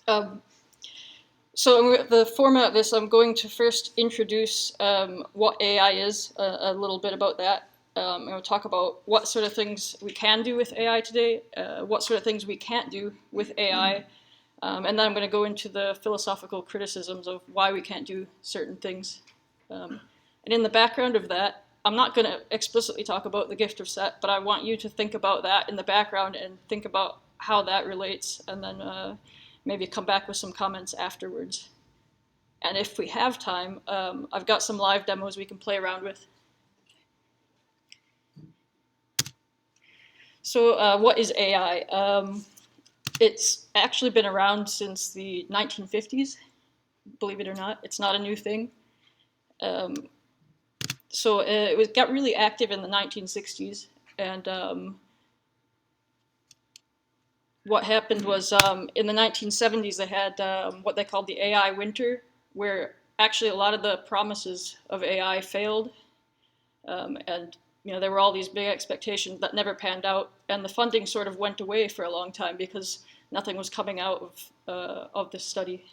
Um, so the format of this, I'm going to first introduce what AI is, a little bit about that. And we'll talk about what sort of things we can do with AI today, what sort of things we can't do with AI, and then I'm going to go into the philosophical criticisms of why we can't do certain things. And in the background of that, I'm not going to explicitly talk about the gift of Set, but I want you to think about that in the background and think about how that relates, and then maybe come back with some comments afterwards. And if we have time, I've got some live demos we can play around with. So what is AI? It's actually been around since the 1950s, believe it or not. It's not a new thing. So it got really active in the 1960s, and what happened was in the 1970s they had what they called the AI winter, where actually a lot of the promises of AI failed, and there were all these big expectations that never panned out, and the funding sort of went away for a long time because nothing was coming out of this study.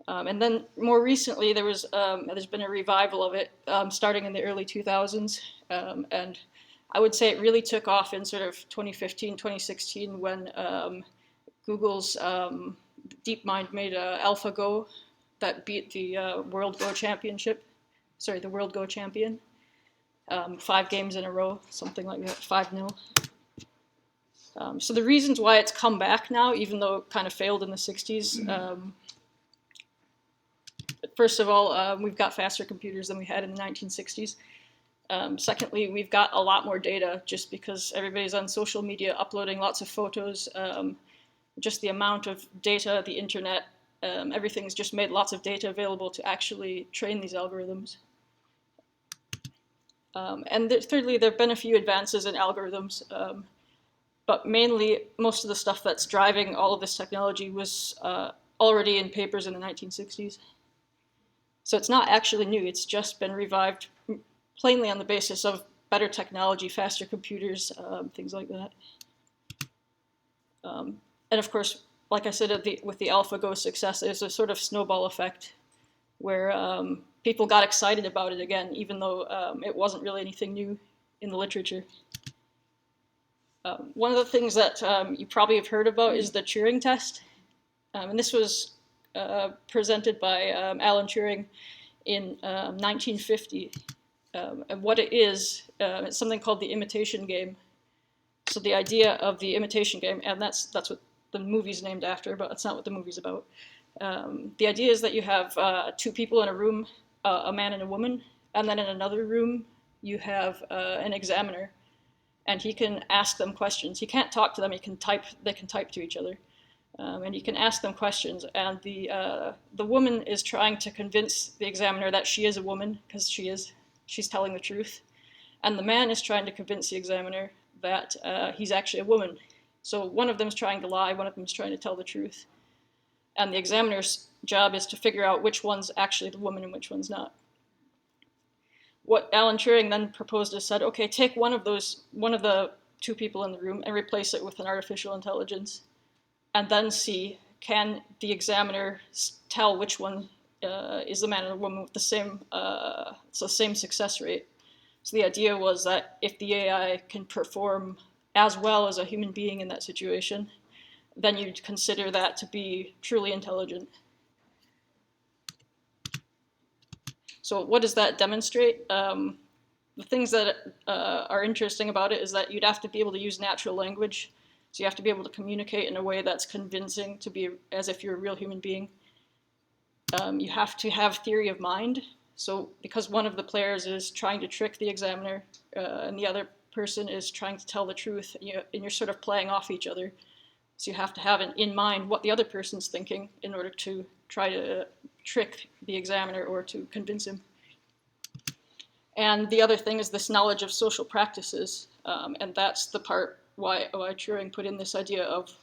And then more recently, there's been a revival of it, starting in the early 2000s, and I would say it really took off in sort of 2015, 2016 when Google's DeepMind made AlphaGo that beat the World Go Championship. Sorry, the World Go Champion. 5 games in a row, something like that, 5-0. So the reasons why it's come back now, even though it kind of failed in the 60s, first of all, we've got faster computers than we had in the 1960s. Secondly, we've got a lot more data just because everybody's on social media uploading lots of photos. Just the amount of data, the internet, everything's just made lots of data available to actually train these algorithms. And thirdly, there have been a few advances in algorithms, but mainly most of the stuff that's driving all of this technology was already in papers in the 1960s. So it's not actually new, it's just been revived plainly on the basis of better technology, faster computers, things like that. And of course, like I said, with the AlphaGo success, there's a sort of snowball effect where people got excited about it again, even though it wasn't really anything new in the literature. One of the things that you probably have heard about is the Turing test. And this was presented by Alan Turing in 1950. And what it is, it's something called the imitation game. So the idea of the imitation game, and that's what the movie's named after, but that's not what the movie's about. The idea is that you have 2 people in a room, a man and a woman, and then in another room you have an examiner, and he can ask them questions. He can't talk to them, they can type to each other. And you can ask them questions, and the woman is trying to convince the examiner that she is a woman, because she's telling the truth. And the man is trying to convince the examiner that he's actually a woman. So one of them is trying to lie, one of them is trying to tell the truth. And the examiner's job is to figure out which one's actually the woman and which one's not. What Alan Turing then proposed is said, okay, take one of the 2 people in the room and replace it with an artificial intelligence, and then see, can the examiner tell which one is the man or the woman with the same success rate. So the idea was that if the AI can perform as well as a human being in that situation, then you'd consider that to be truly intelligent. So what does that demonstrate? The things that are interesting about it is that you'd have to be able to use natural language. So you have to be able to communicate in a way that's convincing to be as if you're a real human being. You have to have theory of mind. So because one of the players is trying to trick the examiner and the other person is trying to tell the truth, and you're sort of playing off each other. So you have to have in mind what the other person's thinking in order to try to trick the examiner or to convince him. And the other thing is this knowledge of social practices, and that's the part why Turing put in this idea of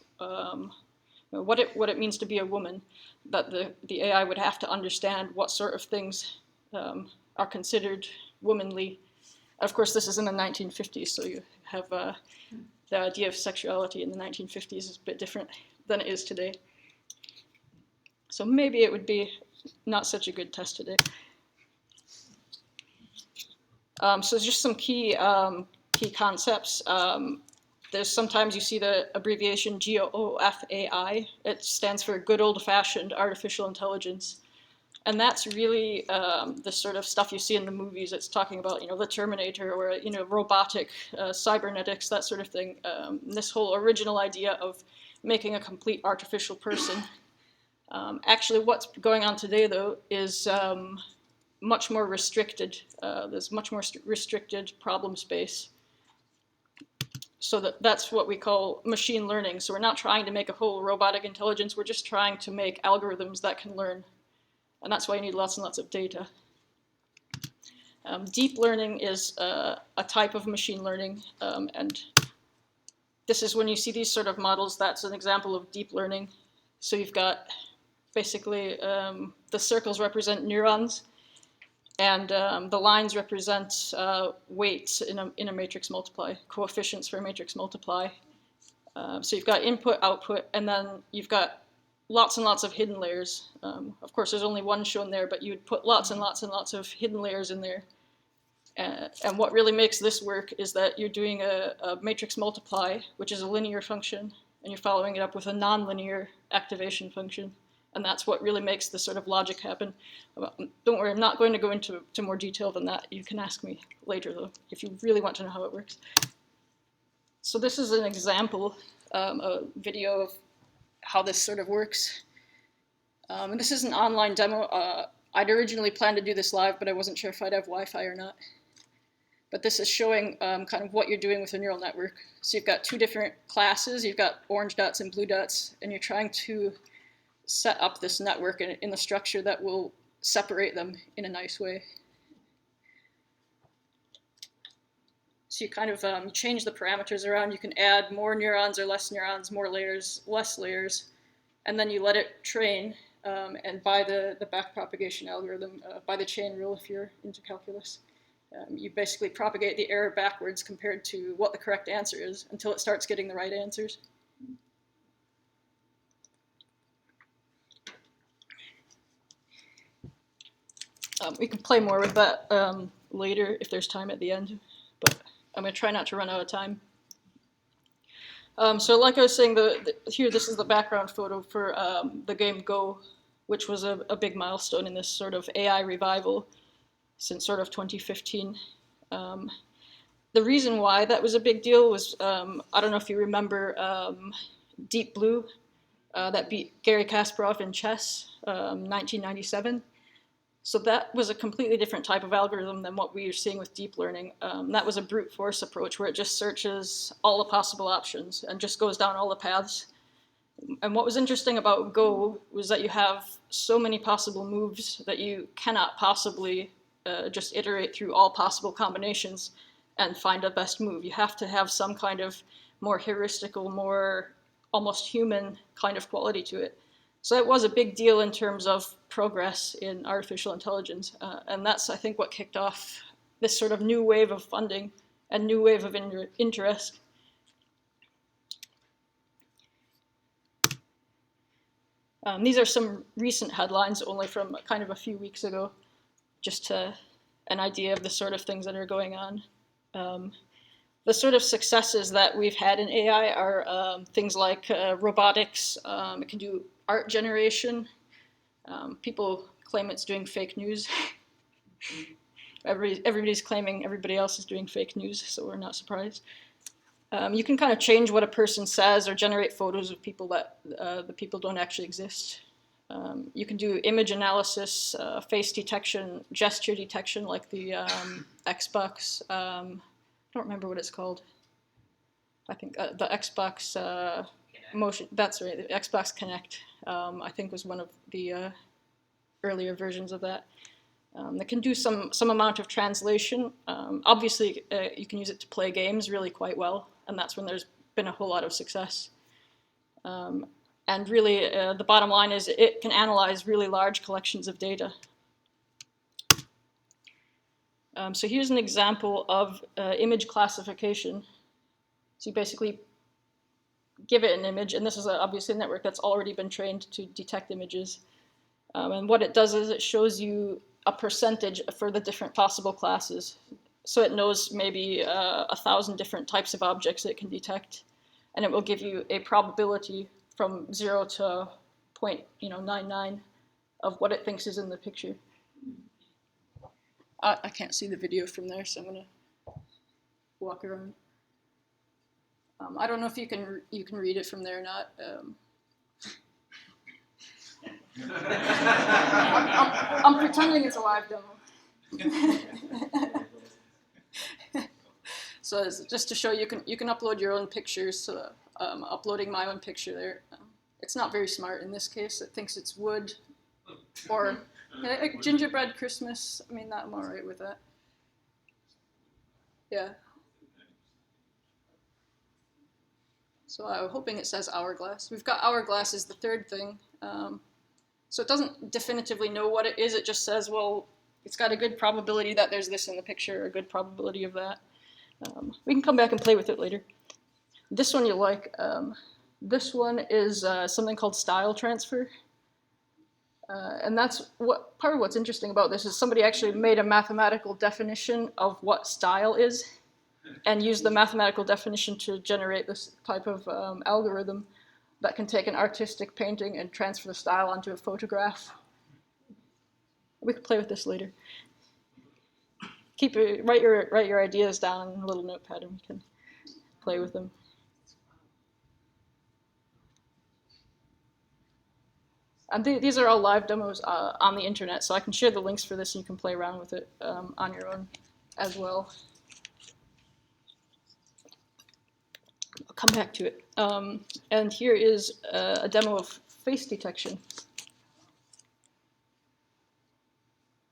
what it means to be a woman, that the AI would have to understand what sort of things are considered womanly. Of course, this is in the 1950s, so you have the idea of sexuality in the 1950s is a bit different. than it is today. So maybe it would be not such a good test today. So just some key concepts. There's sometimes you see the abbreviation GOFAI. It stands for good old-fashioned artificial intelligence. And that's really the sort of stuff you see in the movies. It's talking about, the Terminator or, robotic cybernetics, that sort of thing. This whole original idea of making a complete artificial person. Actually, what's going on today, though, is much more restricted. There's much more restricted problem space. So that's what we call machine learning. So we're not trying to make a whole robotic intelligence. We're just trying to make algorithms that can learn. And that's why you need lots and lots of data. Deep learning is a type of machine learning. And this is when you see these sort of models, that's an example of deep learning. So you've got basically the circles represent neurons. And the lines represent weights in a matrix multiply, coefficients for a matrix multiply. So you've got input, output, and then you've got lots and lots of hidden layers. Of course, there's only one shown there, but you would put lots and lots and lots of hidden layers in there. And what really makes this work is that you're doing a matrix multiply, which is a linear function, and you're following it up with a nonlinear activation function. And that's what really makes the sort of logic happen. Don't worry, I'm not going to go into more detail than that. You can ask me later, though, if you really want to know how it works. So this is an example, a video of how this sort of works. And this is an online demo. I'd originally planned to do this live, but I wasn't sure if I'd have Wi-Fi or not. But this is showing kind of what you're doing with a neural network. So you've got two different classes. You've got orange dots and blue dots, and you're trying to set up this network in the structure that will separate them in a nice way. So you kind of change the parameters around. You can add more neurons or less neurons, more layers, less layers, and then you let it train. And by the backpropagation algorithm, by the chain rule if you're into calculus, you basically propagate the error backwards compared to what the correct answer is until it starts getting the right answers. We can play more with that later if there's time at the end, but I'm going to try not to run out of time. So like I was saying, here this is the background photo for the game Go, which was a big milestone in this sort of AI revival since sort of 2015. The reason why that was a big deal was, I don't know if you remember Deep Blue, that beat Garry Kasparov in chess, 1997. So that was a completely different type of algorithm than what we are seeing with deep learning. That was a brute force approach where it just searches all the possible options and just goes down all the paths. And what was interesting about Go was that you have so many possible moves that you cannot possibly just iterate through all possible combinations and find the best move. You have to have some kind of more heuristical, more almost human kind of quality to it. So it was a big deal in terms of progress in artificial intelligence. And that's, I think, what kicked off this sort of new wave of funding and new wave of interest. These are some recent headlines, only from kind of a few weeks ago, just to an idea of the sort of things that are going on. The sort of successes that we've had in AI are things like robotics. It can do art generation. People claim it's doing fake news. Everybody's claiming everybody else is doing fake news, so we're not surprised. You can kind of change what a person says or generate photos of people that the people don't actually exist. You can do image analysis, face detection, gesture detection, like the Xbox. I don't remember what it's called. I think the Xbox motion. That's right. The Xbox Connect. I think was one of the earlier versions of that. That can do some amount of translation. Obviously, you can use it to play games really quite well, and that's when there's been a whole lot of success. And really, the bottom line is it can analyze really large collections of data. So here's an example of image classification. So you basically give it an image, and this is obviously a network that's already been trained to detect images. And what it does is it shows you a percentage for the different possible classes. So it knows maybe 1,000 different types of objects it can detect, and it will give you a probability from 0 to 0.99 of what it thinks is in the picture. I can't see the video from there, so I'm gonna walk around. I don't know if you can read it from there or not. I'm pretending it's a live demo. So it's just to show you can upload your own pictures. So uploading my own picture there. It's not very smart in this case. It thinks it's wood or like gingerbread Christmas. I mean, I'm all right with that. Yeah. So I'm hoping it says hourglass. We've got hourglass is the third thing. So it doesn't definitively know what it is. It just says, well, it's got a good probability that there's this in the picture, a good probability of that. We can come back and play with it later. This one you like. This one is something called style transfer. And that's part of what's interesting about this is somebody actually made a mathematical definition of what style is and used the mathematical definition to generate this type of algorithm that can take an artistic painting and transfer the style onto a photograph. We can play with this later. Write your ideas down in a little notepad and we can play with them. And these are all live demos on the internet, so I can share the links for this and you can play around with it on your own as well. I'll come back to it. And here is a demo of face detection.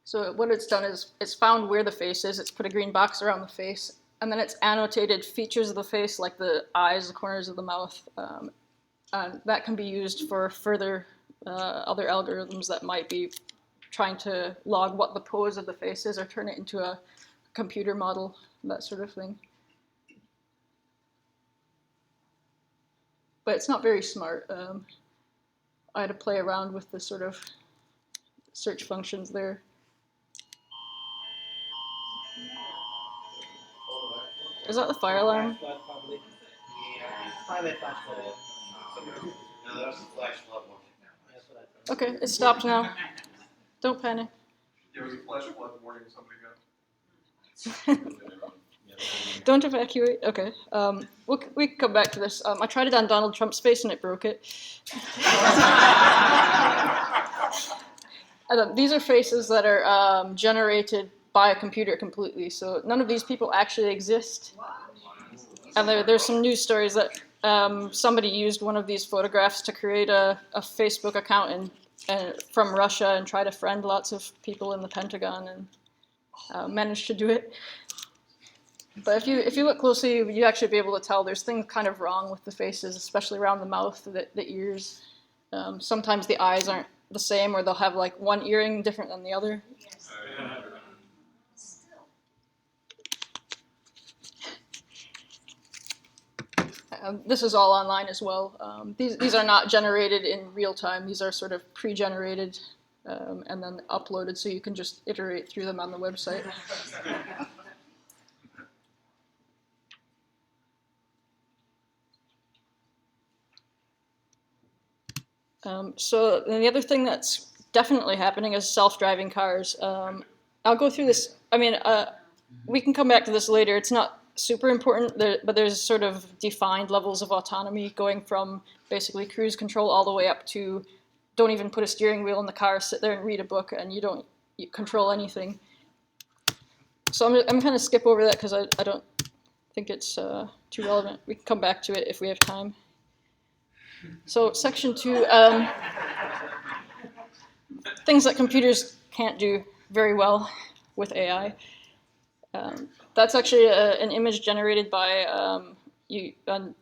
So what it's done is it's found where the face is, it's put a green box around the face, and then it's annotated features of the face like the eyes, the corners of the mouth. And that can be used for further other algorithms that might be trying to log what the pose of the face is or turn it into a computer model, that sort of thing. But it's not very smart. I had to play around with the sort of search functions there. Is that the fire alarm? Okay, it's stopped now. Don't panic. There was a flash flood warning somebody got. Don't evacuate. Okay. We can come back to this. I tried it on Donald Trump's face and it broke it. These are faces that are generated by a computer completely. So none of these people actually exist. And there's some news stories that somebody used one of these photographs to create a Facebook account from Russia and try to friend lots of people in the Pentagon and managed to do it. But if you look closely, you actually be able to tell there's things kind of wrong with the faces, especially around the mouth, the ears. Sometimes the eyes aren't the same, or they'll have like one earring different than the other. Yes. This is all online as well. These are not generated in real time. These are sort of pre-generated and then uploaded, so you can just iterate through them on the website. So the other thing that's definitely happening is self-driving cars. I'll go through this. I mean, we can come back to this later. It's not super important, but there's sort of defined levels of autonomy going from basically cruise control all the way up to don't even put a steering wheel in the car, sit there and read a book, and you control anything. So I'm going to skip over that because I don't think it's too relevant. We can come back to it if we have time. So section 2, things that computers can't do very well with AI. That's actually an image generated by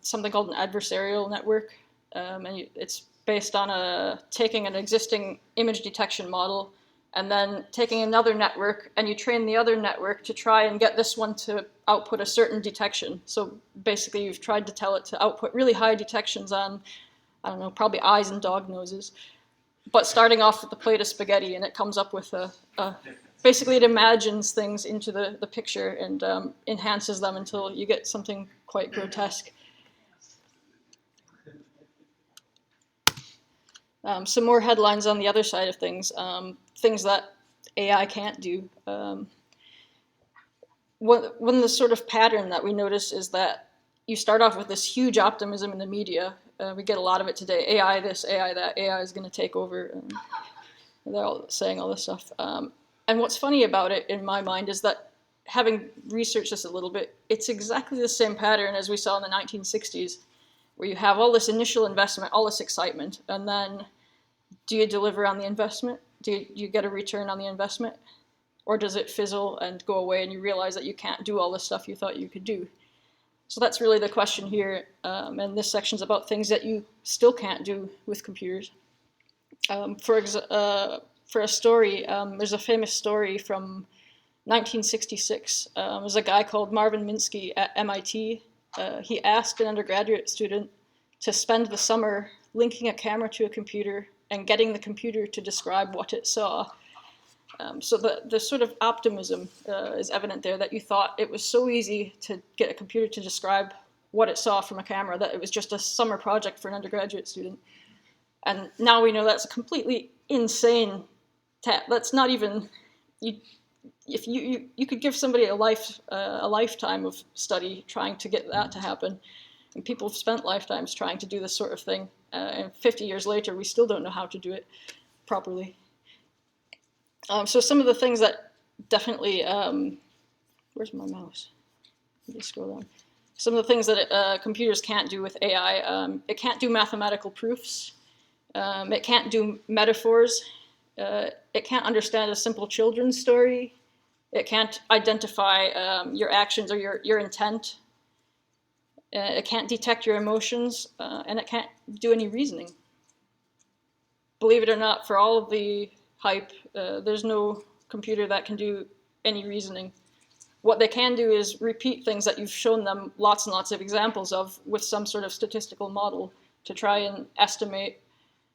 something called an adversarial network, and it's based on taking an existing image detection model and then taking another network, and you train the other network to try and get this one to output a certain detection. So basically you've tried to tell it to output really high detections on, I don't know, probably eyes and dog noses, but starting off with the plate of spaghetti, and it comes up with basically it imagines things into the picture and enhances them until you get something quite grotesque. Some more headlines on the other side of things, things that AI can't do. One of the sort of pattern that we notice is that you start off with this huge optimism in the media. We get a lot of it today. AI this, AI that, AI is going to take over. They're all saying all this stuff. And what's funny about it, in my mind, is that having researched this a little bit, it's exactly the same pattern as we saw in the 1960s, where you have all this initial investment, all this excitement, and then do you deliver on the investment? Do you get a return on the investment? Or does it fizzle and go away and you realize that you can't do all the stuff you thought you could do? So that's really the question here, and this section's about things that you still can't do with computers. For a story, there's a famous story from 1966. There's a guy called Marvin Minsky at MIT. He asked an undergraduate student to spend the summer linking a camera to a computer and getting the computer to describe what it saw. So the sort of optimism is evident there, that you thought it was so easy to get a computer to describe what it saw from a camera that it was just a summer project for an undergraduate student. And now we know that's a completely insane that's not even, if you could give somebody a lifetime of study trying to get that to happen. And people have spent lifetimes trying to do this sort of thing. And 50 years later, we still don't know how to do it properly. So some of the things that definitely, where's my mouse? Let me scroll down. Some of the things that computers can't do with AI, it can't do mathematical proofs. It can't do metaphors. It can't understand a simple children's story. It can't identify your actions or your intent. It can't detect your emotions, and it can't do any reasoning. Believe it or not, for all of the hype, there's no computer that can do any reasoning. What they can do is repeat things that you've shown them lots and lots of examples of with some sort of statistical model to try and estimate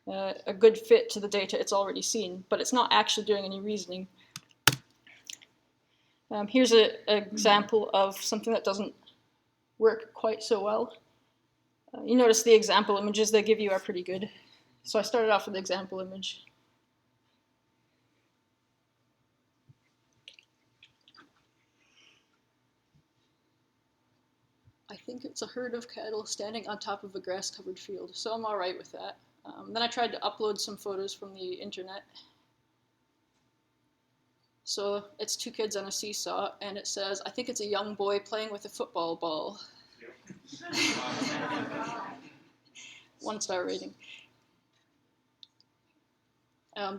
a good fit to the data it's already seen, but it's not actually doing any reasoning. Here's an example of something that doesn't work quite so well. You notice the example images they give you are pretty good. So I started off with the example image. I think it's a herd of cattle standing on top of a grass-covered field, so I'm all right with that. Then I tried to upload some photos from the internet. So it's two kids on a seesaw, and it says, I think it's a young boy playing with a football ball. 1-star rating.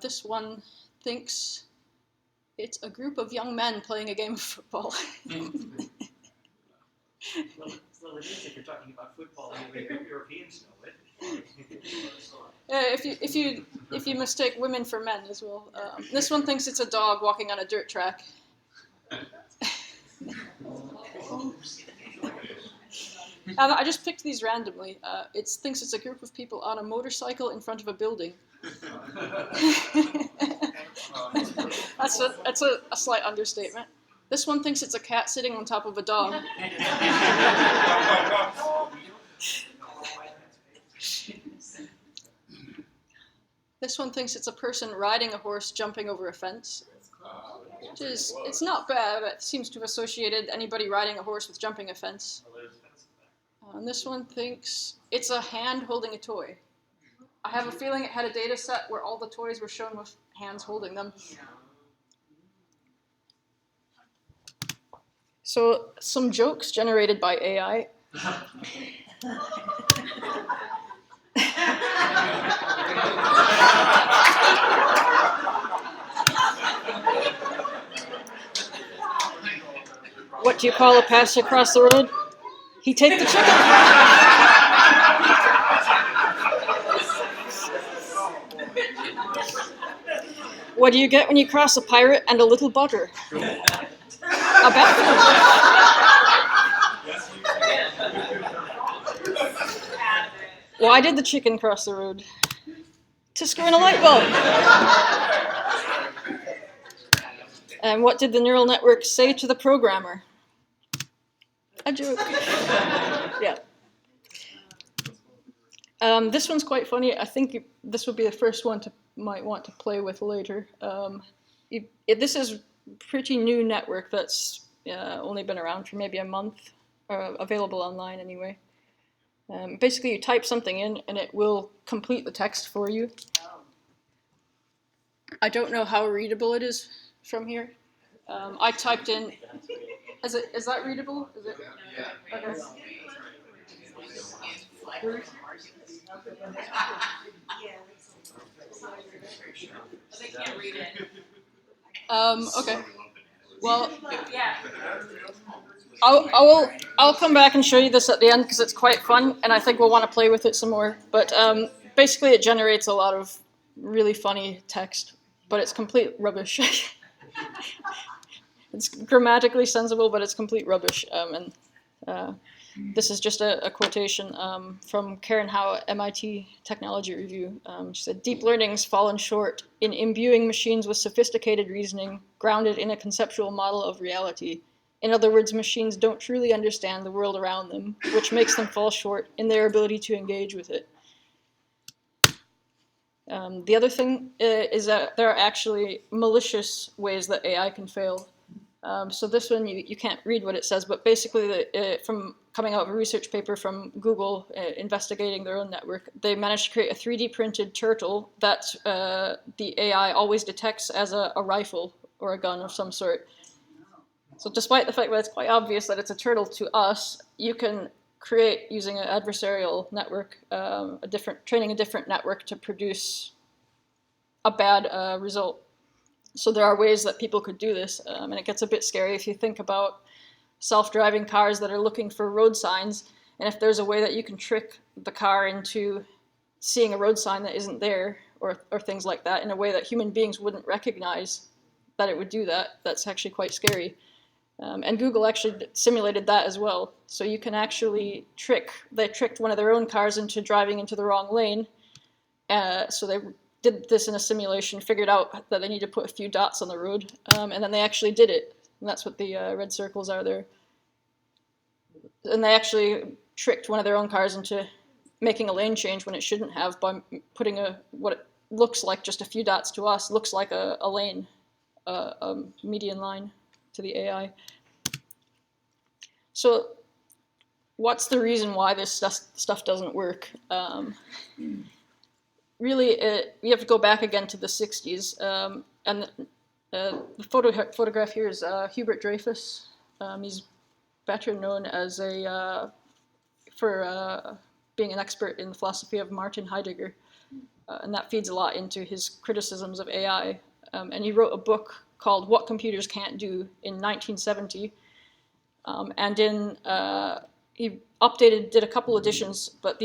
This one thinks it's a group of young men playing a game of football. Well, it is if you're talking about football. Europeans know it. If you mistake women for men as well. This one thinks it's a dog walking on a dirt track. I just picked these randomly. It thinks it's a group of people on a motorcycle in front of a building. That's a slight understatement. This one thinks it's a cat sitting on top of a dog. This one thinks it's a person riding a horse jumping over a fence. Which is, it's not bad, but it seems to have associated anybody riding a horse with jumping a fence. And this one thinks it's a hand holding a toy. I have a feeling it had a data set where all the toys were shown with hands holding them. So, some jokes generated by AI. What do you call a passer across the road? He take the chicken. What do you get when you cross a pirate and a little butter? A bathroom. Why did the chicken cross the road? To screw in a light bulb. And what did the neural network say to the programmer? A joke. Yeah. This one's quite funny. I think this would be the first one to might want to play with later. This is a pretty new network that's only been around for maybe a month, or available online anyway. Basically, you type something in and it will complete the text for you. I don't know how readable it is from here. I typed in. Is that readable? Is it? Okay. They can't read it. Okay. Well, I'll come back and show you this at the end because it's quite fun, and I think we'll want to play with it some more. But basically, it generates a lot of really funny text, but it's complete rubbish. It's grammatically sensible, but it's complete rubbish. This is just a quotation from Karen Howe at MIT Technology Review. She said, "Deep learning's fallen short in imbuing machines with sophisticated reasoning grounded in a conceptual model of reality. In other words, machines don't truly understand the world around them, which makes them fall short in their ability to engage with it." The other thing is that there are actually malicious ways that AI can fail. So this one, you can't read what it says, but basically from coming out of a research paper from Google investigating their own network, they managed to create a 3D printed turtle that the AI always detects as a rifle or a gun of some sort. So despite the fact that it's quite obvious that it's a turtle to us, you can create, using an adversarial network, training a different network to produce a bad result. So there are ways that people could do this, and it gets a bit scary if you think about self-driving cars that are looking for road signs, and if there's a way that you can trick the car into seeing a road sign that isn't there, or things like that, in a way that human beings wouldn't recognize that it would do that, that's actually quite scary. And Google actually simulated that as well. So you can actually they tricked one of their own cars into driving into the wrong lane. So they did this in a simulation, figured out that they need to put a few dots on the road, and then they actually did it. And that's what the red circles are there. And they actually tricked one of their own cars into making a lane change when it shouldn't have by putting what it looks like just a few dots to us, looks like a lane, a median line to the AI. So what's the reason why this stuff doesn't work? Really, you have to go back again to the 60s. And the photograph here is Hubert Dreyfus. He's better known as for being an expert in the philosophy of Martin Heidegger. And that feeds a lot into his criticisms of AI. And he wrote a book called What Computers Can't Do in 1970. He did a couple editions, but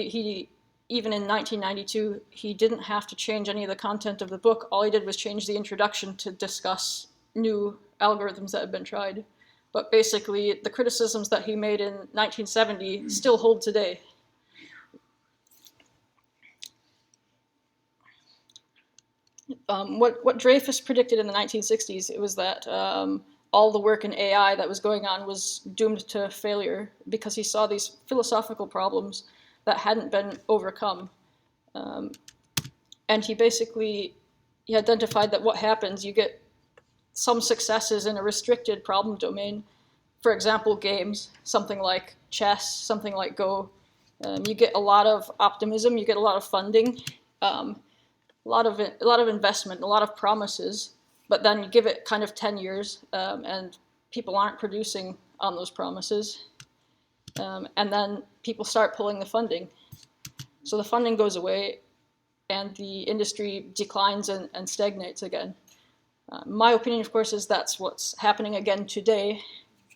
even in 1992, he didn't have to change any of the content of the book. All he did was change the introduction to discuss new algorithms that had been tried. But basically, the criticisms that he made in 1970 still hold today. What Dreyfus predicted in the 1960s, it was that all the work in AI that was going on was doomed to failure because he saw these philosophical problems that hadn't been overcome. And he identified that what happens, you get some successes in a restricted problem domain. For example, games, something like chess, something like Go. You get a lot of optimism, you get a lot of funding, a lot of investment, a lot of promises, but then you give it kind of 10 years and people aren't producing on those promises. And then people start pulling the funding. So the funding goes away and the industry declines and stagnates again. My opinion, of course, is that's what's happening again today,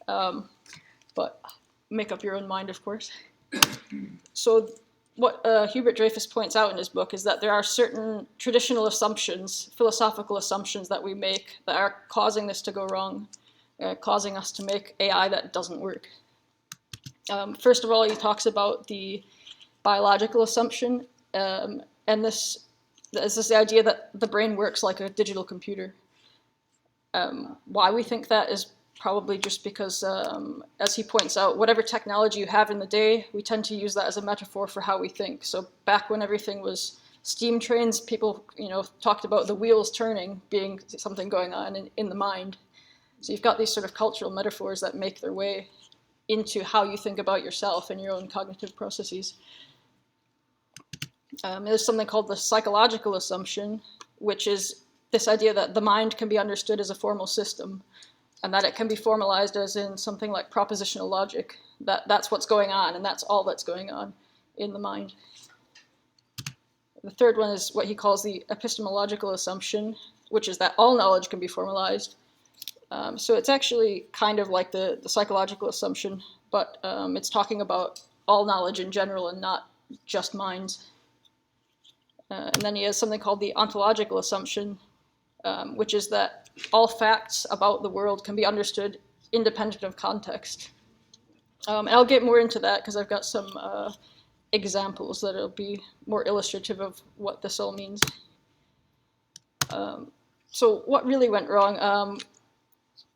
but make up your own mind, of course. So what Hubert Dreyfus points out in his book is that there are certain traditional assumptions, philosophical assumptions that we make that are causing this to go wrong, causing us to make AI that doesn't work. First of all, he talks about the biological assumption, and this is the idea that the brain works like a digital computer. Why we think that is probably just because, as he points out, whatever technology you have in the day, we tend to use that as a metaphor for how we think. So back when everything was steam trains, people talked about the wheels turning being something going on in the mind. So you've got these sort of cultural metaphors that make their way into how you think about yourself and your own cognitive processes. There's something called the psychological assumption, which is this idea that the mind can be understood as a formal system, and that it can be formalized as in something like propositional logic, that's what's going on, and that's all that's going on in the mind. The third one is what he calls the epistemological assumption, which is that all knowledge can be formalized. So it's actually kind of like the psychological assumption, but it's talking about all knowledge in general and not just minds. And then he has something called the ontological assumption, which is that all facts about the world can be understood independent of context. And I'll get more into that because I've got some examples that'll be more illustrative of what this all means. So what really went wrong?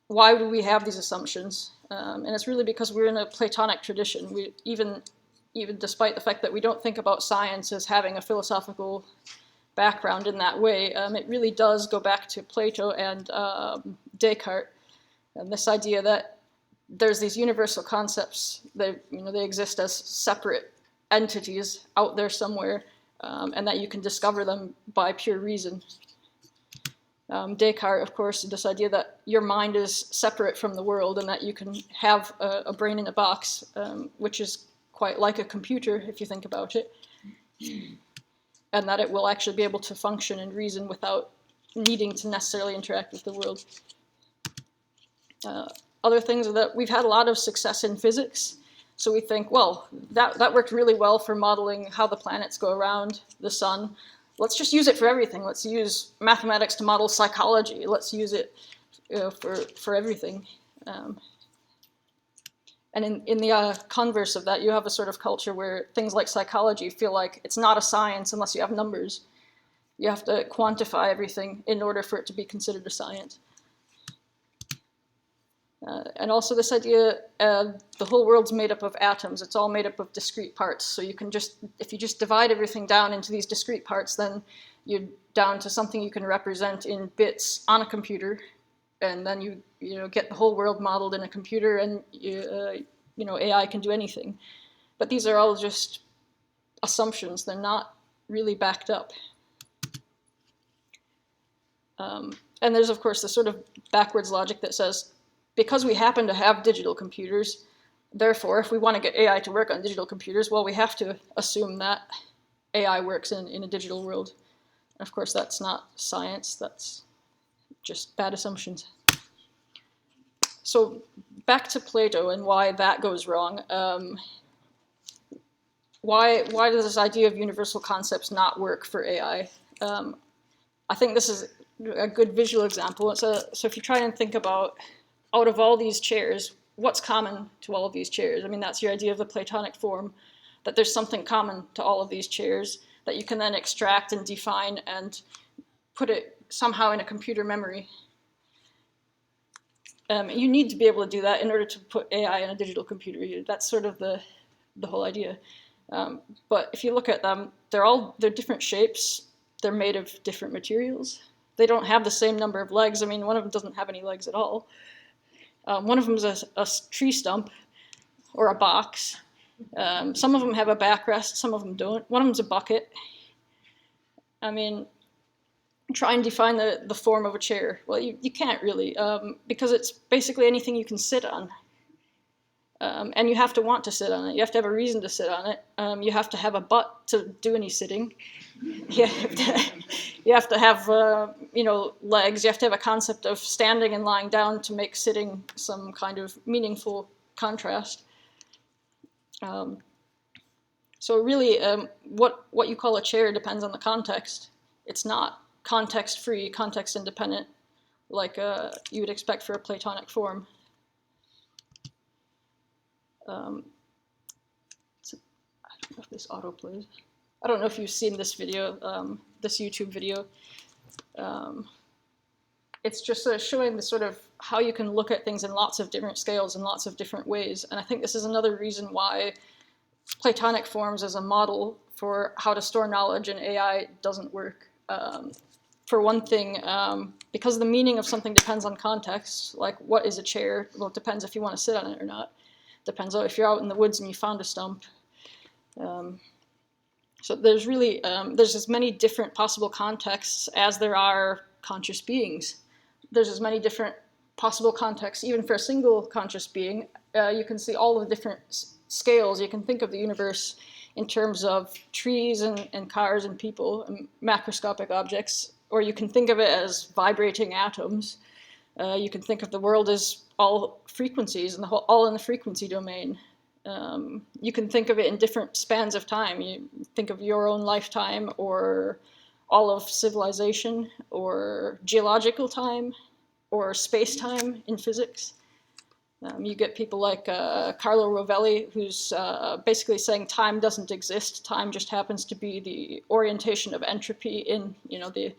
Why do we have these assumptions? And it's really because we're in a Platonic tradition. We even despite the fact that we don't think about science as having a philosophical background in that way, it really does go back to Plato and Descartes, and this idea that there's these universal concepts, they exist as separate entities out there somewhere, and that you can discover them by pure reason. Descartes, of course, this idea that your mind is separate from the world and that you can have a brain in a box, which is quite like a computer if you think about it, and that it will actually be able to function and reason without needing to necessarily interact with the world. Other things are that we've had a lot of success in physics, so we think, well, that worked really well for modeling how the planets go around the sun. Let's just use it for everything. Let's use mathematics to model psychology. Let's use it for everything. And in the converse of that, you have a sort of culture where things like psychology feel like it's not a science unless you have numbers. You have to quantify everything in order for it to be considered a science. And also this idea, the whole world's made up of atoms. It's all made up of discrete parts. So you can if you just divide everything down into these discrete parts, then you're down to something you can represent in bits on a computer. And then you get the whole world modeled in a computer, and AI can do anything. But these are all just assumptions. They're not really backed up. And there's, of course, this sort of backwards logic that says, because we happen to have digital computers, therefore, if we want to get AI to work on digital computers, well, we have to assume that AI works in a digital world. And of course, that's not science. That's just bad assumptions. So back to Plato and why that goes wrong. Why does this idea of universal concepts not work for AI? I think this is a good visual example. So if you try and think about, out of all these chairs, what's common to all of these chairs? I mean, that's your idea of the Platonic form, that there's something common to all of these chairs that you can then extract and define and put it somehow in a computer memory. You need to be able to do that in order to put AI in a digital computer. That's sort of the whole idea. But if you look at them, they're different shapes. They're made of different materials. They don't have the same number of legs. I mean, one of them doesn't have any legs at all. One of them is a tree stump or a box. Some of them have a backrest, some of them don't. One of them's a bucket. I mean, try and define the form of a chair. Well, you can't really, because it's basically anything you can sit on. And you have to want to sit on it. You have to have a reason to sit on it. You have to have a butt to do any sitting. You have to have legs. You have to have a concept of standing and lying down to make sitting some kind of meaningful contrast. So really, what you call a chair depends on the context. It's not context-free, context-independent, like you would expect for a Platonic form. So I don't know if this autoplays. I don't know if you've seen this video, this YouTube video. It's just showing the sort of how you can look at things in lots of different scales in lots of different ways. And I think this is another reason why Platonic forms as a model for how to store knowledge in AI doesn't work. For one thing, because the meaning of something depends on context, like what is a chair? Well, it depends if you want to sit on it or not. Depends on if you're out in the woods and you found a stump. So there's really, there's as many different possible contexts as there are conscious beings. There's as many different possible contexts, even for a single conscious being. You can see all of the different scales. You can think of the universe in terms of trees and cars and people and macroscopic objects, or you can think of it as vibrating atoms. You can think of the world as all frequencies and all in the frequency domain. You can think of it in different spans of time. You think of your own lifetime, or all of civilization, or geological time, or space-time in physics. You get people like Carlo Rovelli, who's basically saying time doesn't exist. Time just happens to be the orientation of entropy in, the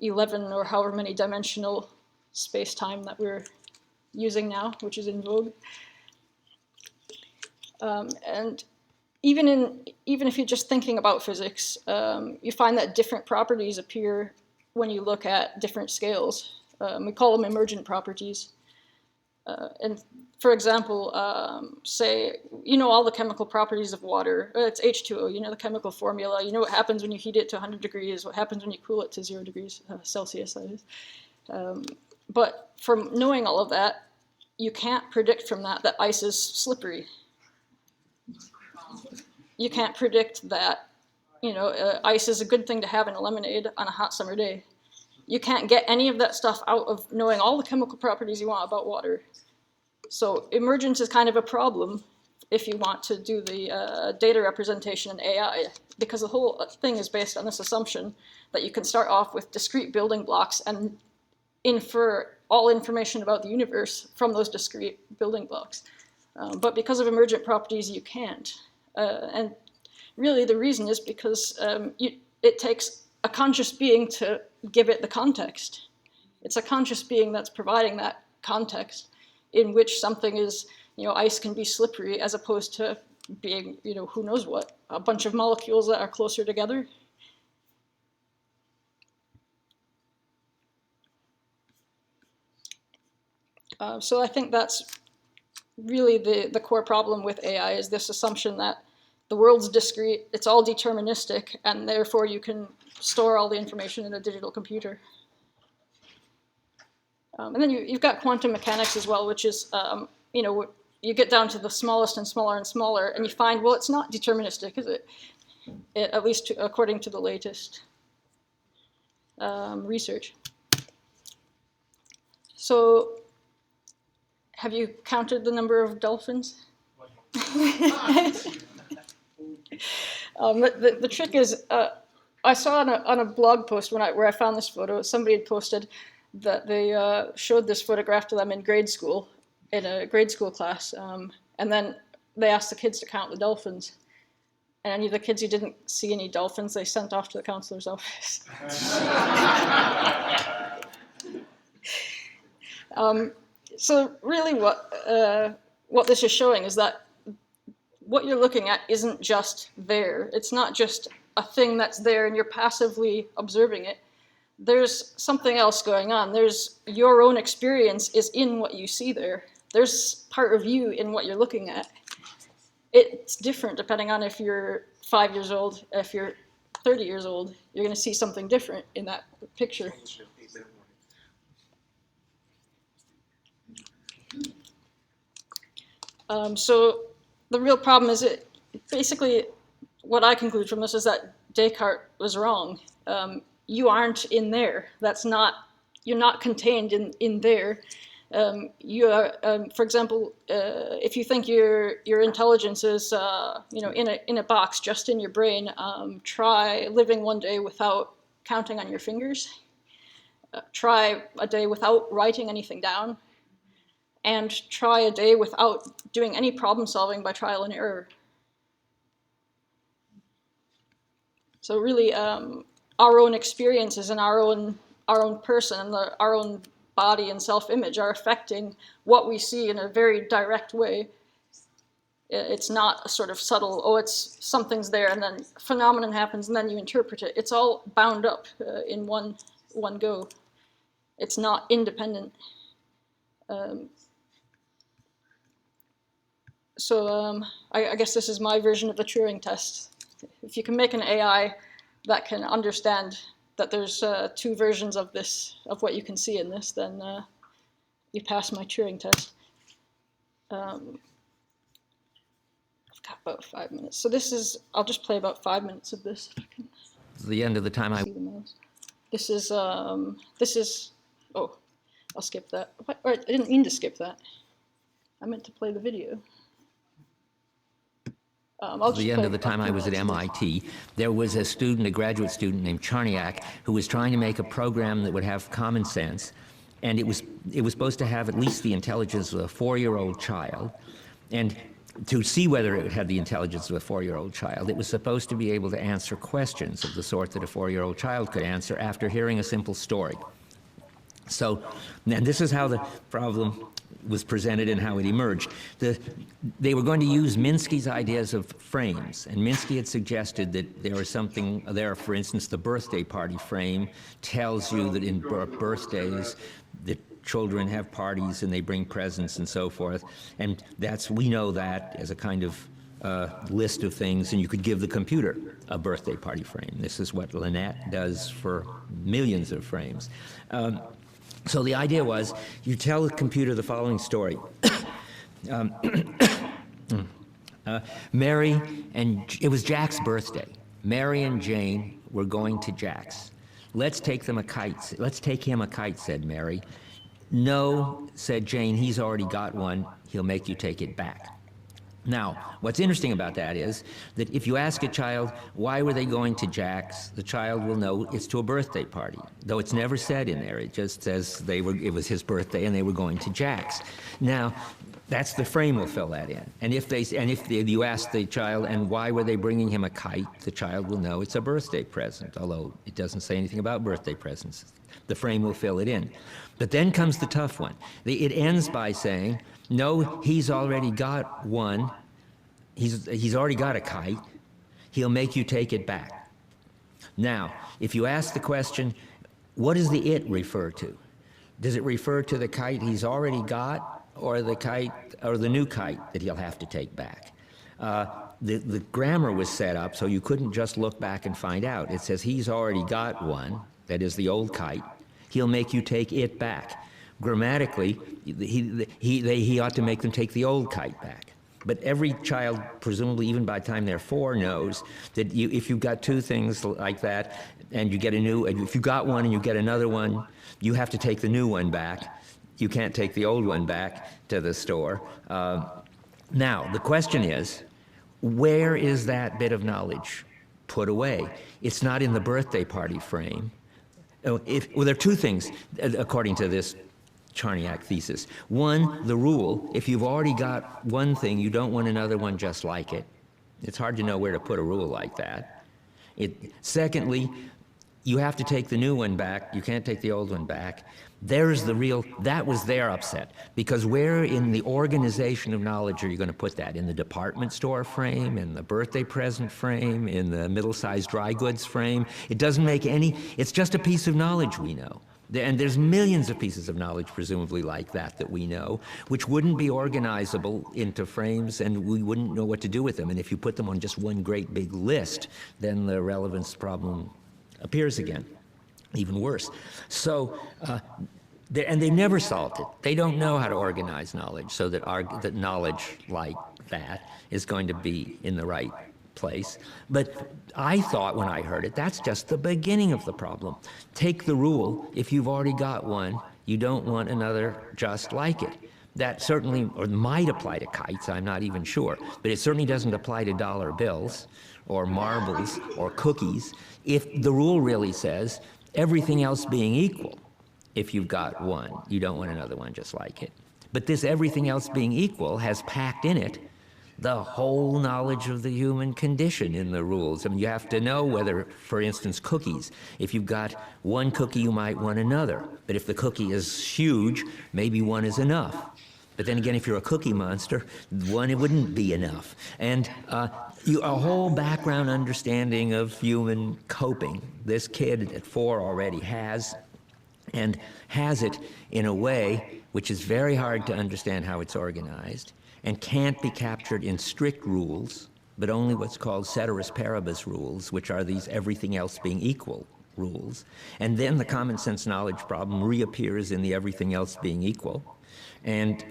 11 or however many dimensional space-time that we're using now, which is in vogue. And even if you're just thinking about physics, you find that different properties appear when you look at different scales. We call them emergent properties. And for example, say, all the chemical properties of water. It's H2O, the chemical formula. You know what happens when you heat it to 100 degrees, what happens when you cool it to 0 degrees Celsius, that is. But from knowing all of that, you can't predict from that ice is slippery. You can't predict that, ice is a good thing to have in a lemonade on a hot summer day. You can't get any of that stuff out of knowing all the chemical properties you want about water. So emergence is kind of a problem if you want to do the data representation in AI, because the whole thing is based on this assumption that you can start off with discrete building blocks and infer all information about the universe from those discrete building blocks. But because of emergent properties, you can't. And really the reason is because it takes a conscious being to give it the context. It's a conscious being that's providing that context in which something is, ice can be slippery as opposed to being, who knows what, a bunch of molecules that are closer together. So I think that's really the core problem with AI, is this assumption that the world's discrete, it's all deterministic, and therefore you can store all the information in a digital computer. And then you've got quantum mechanics as well, which is, you get down to the smallest and smaller and smaller, and you find, well, it's not deterministic, is it? At least according to the latest research. So, have you counted the number of dolphins? The trick is, I saw on a blog post where I found this photo, somebody had posted that they showed this photograph to them in grade school, in a grade school class, and then they asked the kids to count the dolphins. And any of the kids who didn't see any dolphins, they sent off to the counselor's office. So really what this is showing is that what you're looking at isn't just there. It's not just a thing that's there and you're passively observing it. There's something else going on. There's your own experience is in what you see there. There's part of you in what you're looking at. It's different depending on if you're 5 years old, if you're 30 years old. You're going to see something different in that picture. So the real problem is basically what I conclude from this is that Descartes was wrong. You aren't in there. You're not contained in there. You are, for example, if you think your intelligence is, in a box just in your brain, try living one day without counting on your fingers. Try a day without writing anything down, and try a day without doing any problem solving by trial and error. So really, our own experiences and our own person and our own body and self-image are affecting what we see in a very direct way. It's not a sort of subtle, oh, it's something's there, and then a phenomenon happens, and then you interpret it. It's all bound up in one go. It's not independent. I guess this is my version of the Turing test. If you can make an AI that can understand that there's two versions of this, of what you can see in this, then you pass my Turing test. I've got about 5 minutes. So this is, I'll just play about 5 minutes of this. The end of the time I... This is, oh, I'll skip that. What? I didn't mean to skip that. I meant to play the video. The end of the time I was at MIT, there was a student, a graduate student named Charniak, who was trying to make a program that would have common sense, and it was supposed to have at least the intelligence of a 4-year-old child, and to see whether it had the intelligence of a 4-year-old child, it was supposed to be able to answer questions of the sort that a 4-year-old child could answer after hearing a simple story. So, and this is how the problem was presented and how it emerged. They were going to use Minsky's ideas of frames, and Minsky had suggested that there was something there, for instance, the birthday party frame tells you that in birthdays, the children have parties and they bring presents and so forth, and we know that as a kind of list of things, and you could give the computer a birthday party frame. This is what Lynette does for millions of frames. So the idea was, you tell the computer the following story. Mary and, it was Jack's birthday. Mary and Jane were going to Jack's. Let's take him a kite, said Mary. No, said Jane, he's already got one. He'll make you take it back. Now, what's interesting about that is that if you ask a child, why were they going to Jack's, the child will know it's to a birthday party, though it's never said in there. It just says it was his birthday and they were going to Jack's. Now, that's the frame will fill that in. And if you ask the child, and why were they bringing him a kite, the child will know it's a birthday present, although it doesn't say anything about birthday presents. The frame will fill it in. But then comes the tough one. It ends by saying, no, he's already got one. He's already got a kite. He'll make you take it back. Now, if you ask the question, what does the it refer to? Does it refer to the kite he's already got, or the kite, or the new kite that he'll have to take back? The grammar was set up so you couldn't just look back and find out. It says he's already got one, that is the old kite. He'll make you take it back. Grammatically, he ought to make them take the old kite back. But every child, presumably even by the time they're 4, knows that if you've got two things like that, and you get if you got one and you get another one, you have to take the new one back. You can't take the old one back to the store. Now, the question is, where is that bit of knowledge put away? It's not in the birthday party frame. Well, there are two things, according to this Charniak thesis. One, the rule, if you've already got one thing, you don't want another one just like it. It's hard to know where to put a rule like that. Secondly, you have to take the new one back. You can't take the old one back. That was their upset. Because where in the organization of knowledge are you going to put that? In the department store frame, in the birthday present frame, in the middle-sized dry goods frame? It doesn't make any, it's just a piece of knowledge we know. And there's millions of pieces of knowledge, presumably like that we know, which wouldn't be organizable into frames, and we wouldn't know what to do with them. And if you put them on just one great big list, then the relevance problem appears again, even worse. So, and they never solved it. They don't know how to organize knowledge so that knowledge like that is going to be in the right place. But I thought when I heard it, that's just the beginning of the problem. Take the rule, if you've already got one, You don't want another just like it. That certainly, or might apply to kites, I'm not even sure, but it certainly doesn't apply to dollar bills or marbles or cookies if the rule really says everything else being equal. If you've got one, you don't want another one just like it. But this everything else being equal has packed in it the whole knowledge of the human condition in the rules. I mean, you have to know whether, for instance, cookies, if you've got one cookie, you might want another. But if the cookie is huge, maybe one is enough. But then again, if you're a cookie monster, one, it wouldn't be enough. And a whole background understanding of human coping, this kid at 4 already has, and has it in a way which is very hard to understand how it's organized, and can't be captured in strict rules, but only what's called ceteris paribus rules, which are these everything else being equal rules. And then the common sense knowledge problem reappears in the everything else being equal. And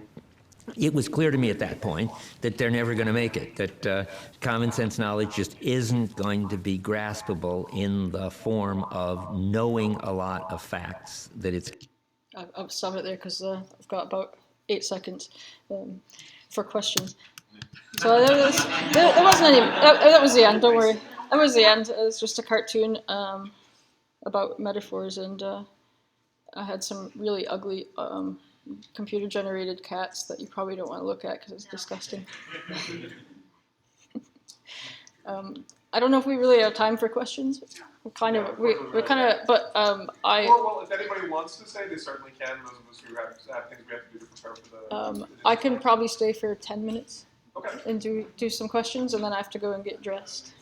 it was clear to me at that point that they're never going to make it, that common sense knowledge just isn't going to be graspable in the form of knowing a lot of facts, that it's... I'll stop it there because I've got about 8 seconds for questions. So there wasn't any. That was the end. Don't worry. That was the end. It was just a cartoon about metaphors, and I had some really ugly computer-generated cats that you probably don't want to look at because it's disgusting. I don't know if we really have time for questions. We're kind of, but Well, if anybody wants to stay, they certainly can. Those of us who have things we have to do to prepare for the... I can probably stay for 10 minutes Okay. and do some questions, and then I have to go and get dressed.